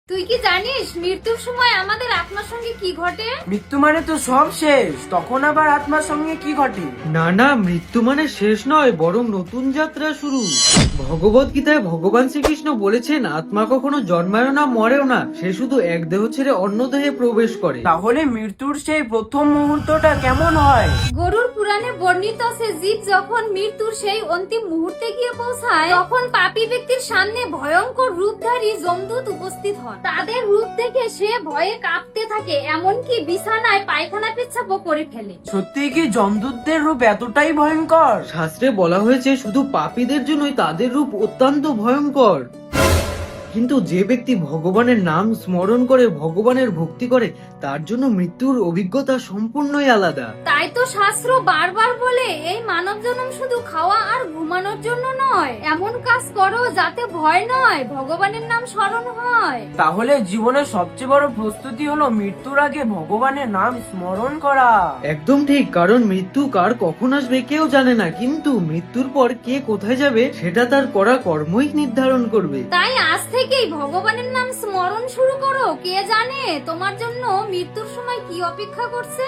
তুই কি জানিস মৃত্যুর সময় আমাদের আত্মার সঙ্গে কি ঘটে? মৃত্যু মানে তো সব শেষ, তখন আবার আত্মার সঙ্গে কি ঘটে? না না, মৃত্যু মানে শেষ নয়, বরং নতুন যাত্রা শুরু। ভগবত গীতায় ভগবান শ্রীকৃষ্ণ বলেছেন, আত্মা কখনো জন্মায়ও না, মরেও না, সে শুধু এক দেহ ছেড়ে অন্য দেহে প্রবেশ করে। তাহলে মৃত্যুর সেই প্রথম মুহূর্তটা কেমন হয়? গরুর পুরাণে বর্ণিত আছে, জীব যখন মৃত্যুর সেই অন্তিম মুহূর্তে গিয়ে পৌঁছায় তখন পাপী ব্যক্তির সামনে ভয়ঙ্কর রূপধারী যমদূত উপস্থিত হন। তাদের রূপ দেখে সে ভয়ে কাঁপতে থাকে, এমনকি বিছানায় পায়খানা পেচ্ছাপও করে ফেলে। সত্যি কি যমদূতদের রূপ এতটাই ভয়ঙ্কর? শাস্ত্রে বলা হয়েছে শুধু পাপীদের জন্যই তাদের রূপ অত্যন্ত ভয়ঙ্কর। কিন্তু যে ব্যক্তি ভগবানের নাম স্মরণ করে, ভগবানের ভক্তি করে, তার জন্য মৃত্যুর অভিজ্ঞতা সম্পূর্ণই আলাদা। তাই তো শাস্ত্র বারবার বলে, এই মানব জন্ম শুধু খাওয়া আর ঘুমানোর জন্য নয়, এমন কাজ করো যাতে ভয় নয়, ভগবানের নাম স্মরণ হয়। তাহলে জীবনের সবচেয়ে বড় প্রস্তুতি হলো মৃত্যুর আগে ভগবানের নাম স্মরণ করা। একদম ঠিক, কারণ মৃত্যু কার কখন আসবে কেউ জানে না, কিন্তু মৃত্যুর পর কে কোথায় যাবে সেটা তার করা কর্মই নির্ধারণ করবে। তাই আজ থেকেই ভগবানের নাম স্মরণ শুরু করো, কে জানে তোমার জন্য মৃত্যুর সময় কি অপেক্ষা করছে।